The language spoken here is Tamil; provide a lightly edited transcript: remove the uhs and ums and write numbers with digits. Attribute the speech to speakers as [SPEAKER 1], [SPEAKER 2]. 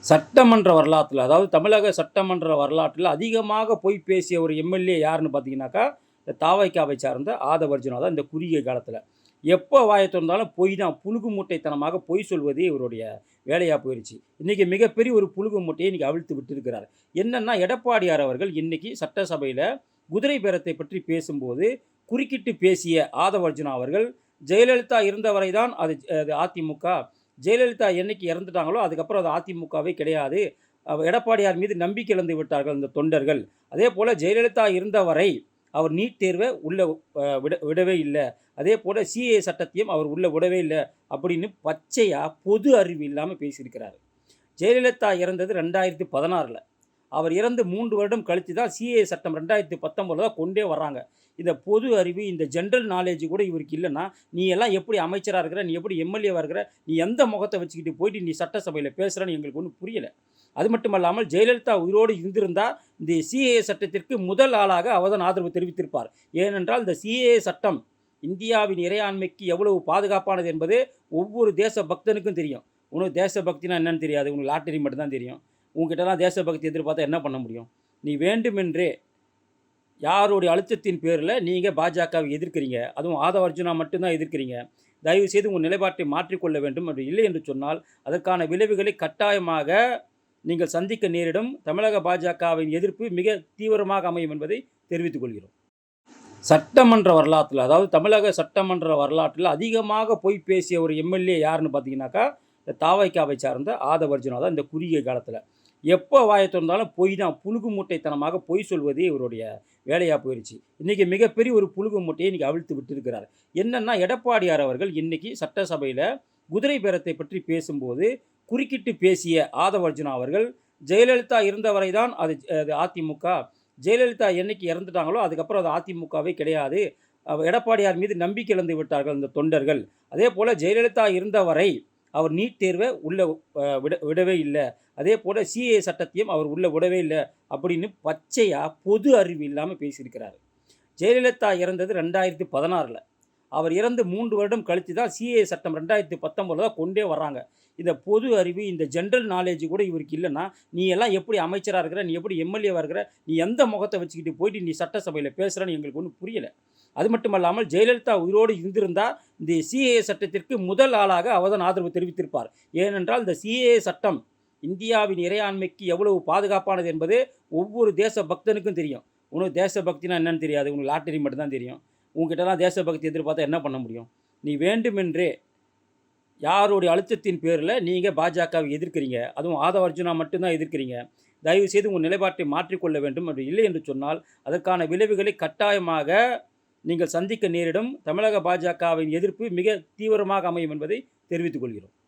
[SPEAKER 1] சட்டமன்ற வரலாற்றில, அதாவது தமிழக சட்டமன்ற வரலாற்றில அதிகமாக பொய் பேசிய ஒரு எம்எல்ஏ யாருன்னு பார்த்தீங்கன்னாக்கா, இந்த தாவைக்காவை சார்ந்த ஆதவர்ஜுனா தான் இந்த குறுகிய காலத்தில. எப்போ வாய தொறந்தாலும் பொய் தான். புழுகு மூட்டைத்தனமாக பொய் சொல்வதே இவருடைய வேலையா போயிருச்சு. இன்னைக்கு மிகப்பெரிய ஒரு புழுகு மூட்டையை இன்னைக்கு அவிழ்த்து விட்டிருக்கிறார். என்னன்னா, எடப்பாடியார் அவர்கள் இன்னைக்கு சட்டசபையில குதிரை பேரத்தை பற்றி பேசும்போது, குறுக்கிட்டு பேசிய ஆதவர்ஜுனா அவர்கள், ஜெயலலிதா இருந்தவரை தான் அது அதிமுக. ஜெயலலிதா என்னைக்கு இறந்துட்டாங்களோ, அதுக்கப்புறம் அது அதிமுகவே கிடையாது. எடப்பாடியார் மீது நம்பிக்கை இழந்து விட்டார்கள் இந்த தொண்டர்கள். அதேபோல ஜெயலலிதா இருந்தவரை அவர் நீட் தேர்வ உள்ள விடவே இல்ல. அதேபோல சிஏஏ சட்டத்தையும் அவர் உள்ள விடவே இல்ல. அப்படின்னு பச்சையா பொது அறிவு இல்லாம பேசியிருக்கிறாரு. ஜெயலலிதா இறந்தது 2016ல. அவர் இறந்து 3 வருடம் கழித்து தான் சிஏஏ சட்டம் 2019ல தான் கொண்டே வர்றாங்க. இந்த பொது அறிவு, இந்த ஜென்ரல் நாலேட்ஜ் கூட இவருக்கு இல்லன்னா, நீ எல்லாம் எப்படி அமைச்சரா இருக்கிற? நீ எப்படி எம்எல்ஏவா இருக்கிற? நீ எந்த முகத்த வச்சுக்கிட்டு போயிட்டு நீ சட்டசபையில பேசுறன்னு எங்களுக்கு ஒண்ணும் புரியல. அது மட்டுமல்லாமல் ஜெயலலிதா உயிரோடு இருந்திருந்தா, இந்த சிஏஏ சட்டத்திற்கு முதல் ஆளாக அவர் தான் ஆதரவு தெரிவித்திருப்பார். ஏனென்றால் இந்த சிஏஏ சட்டம் இந்தியாவின் இறையாண்மைக்கு எவ்வளவு பாதுகாப்பானது என்பது ஒவ்வொரு தேச பக்தனுக்கும் தெரியும். உனக்கு தேசபக்தினா என்னன்னு தெரியாது. உனக்கு லாட்டரி மட்டும் தான் தெரியும். உன்கிட்டலாம் தேசபக்தி எதிர்பார்த்தா என்ன பண்ண முடியும்? நீ வேண்டுமென்றே யாருடைய அழுத்தத்தின் பேரில் நீங்கள் பாஜகவை எதிர்க்கிறீங்க. அதுவும் ஆதவ அர்ஜுனா மட்டும்தான் எதிர்க்கிறீங்க. தயவுசெய்து உங்கள் நிலைப்பாட்டை மாற்றிக்கொள்ள வேண்டும். அப்படி இல்லை என்று சொன்னால் அதற்கான விளைவுகளை கட்டாயமாக நீங்கள் சந்திக்க நேரிடும். தமிழக பாஜகவின் எதிர்ப்பு மிக தீவிரமாக அமையும் என்பதை தெரிவித்துக் கொள்கிறோம். சட்டமன்ற வரலாற்றில், அதாவது தமிழக சட்டமன்ற வரலாற்றில் அதிகமாக பொய் பேசிய ஒரு எம்எல்ஏ யாருன்னு பார்த்தீங்கன்னாக்கா, இந்த தாவைக்காவை சார்ந்த ஆதவர்ஜுனா தான் இந்த குறுகிய காலத்தில். எப்போ வாய திறந்தாலும் பொய் தான். புழுகு மூட்டைத்தனமாக பொய் சொல்வதே இவருடைய வேலையா போயிருச்சு. இன்னைக்கு மிகப்பெரிய ஒரு புழுகு மூட்டையை இன்னைக்கு அவிழ்த்து விட்டிருக்கிறார். என்னன்னா, எடப்பாடியார் அவர்கள் இன்னைக்கு சட்டசபையில குதிரை பேரத்தை பற்றி பேசும்போது, குறுக்கிட்டு பேசிய ஆதவர்ஜுனா அவர்கள், ஜெயலலிதா இருந்தவரை தான் அது அதிமுக. ஜெயலலிதா என்னைக்கு இறந்துட்டாங்களோ, அதுக்கப்புறம் அது அதிமுகவே கிடையாது. எடப்பாடியார் மீது நம்பிக்கை இழந்து விட்டார்கள் இந்த தொண்டர்கள். அதேபோல ஜெயலலிதா இருந்தவரை அவர் நீட் தேர்வ உள்ள விடவே இல்ல. அதேபோல சிஏஏ சட்டத்தையும் அவர் உள்ள விடவே இல்ல. அப்படின்னு பச்சையா பொது அறிவு இல்லாம பேசியிருக்கிறாரு. ஜெயலலிதா இறந்தது 2016ல. அவர் இறந்து 3 வருடம் கழித்து தான் சிஏஏ சட்டம் 2019ல தான் கொண்டே வர்றாங்க. இந்த பொது அறிவு, இந்த ஜென்ரல் நாலேட்ஜ் கூட இவருக்கு இல்லன்னா, நீ எல்லாம் எப்படி அமைச்சரா இருக்கிற? நீ எப்படி எம்எல்ஏவா இருக்கிற? நீ எந்த முகத்த வச்சுக்கிட்டு போயிட்டு நீ சட்டசபையில பேசுறன்னு எங்களுக்கு ஒண்ணும் புரியல. அது மட்டுமல்லாமல் ஜெயலலிதா உயிரோடு இருந்திருந்தா, இந்த சிஏஏ சட்டத்திற்கு முதல் ஆளாக அவர் தான் ஆதரவு தெரிவித்திருப்பார். ஏனென்றால் இந்த சிஏஏ சட்டம் இந்தியாவின் இறையாண்மைக்கு எவ்வளவு பாதுகாப்பானது என்பது ஒவ்வொரு தேச பக்தனுக்கும் தெரியும். உனக்கு தேசபக்தினா என்னன்னு தெரியாது. உனக்கு லாட்டரி மட்டும் தான் தெரியும். உன்கிட்டலாம் தேசபக்தி எதிர்பார்த்தா என்ன பண்ண முடியும்? நீ வேண்டுமென்றே யாருடைய அழுத்தத்தின் பேரில் நீங்கள் பாஜகவை எதிர்க்கிறீங்க. அதுவும் ஆதவ அர்ஜுனா மட்டும்தான் எதிர்க்கிறீங்க. தயவுசெய்து உங்கள் நிலைப்பாட்டை மாற்றிக்கொள்ள வேண்டும். அப்படி இல்லை என்று சொன்னால் அதற்கான விளைவுகளை கட்டாயமாக நீங்கள் சந்திக்க நேரிடும். தமிழக பாஜகவின் எதிர்ப்பு மிக தீவிரமாக அமையும் என்பதை தெரிவித்துக் கொள்கிறோம்.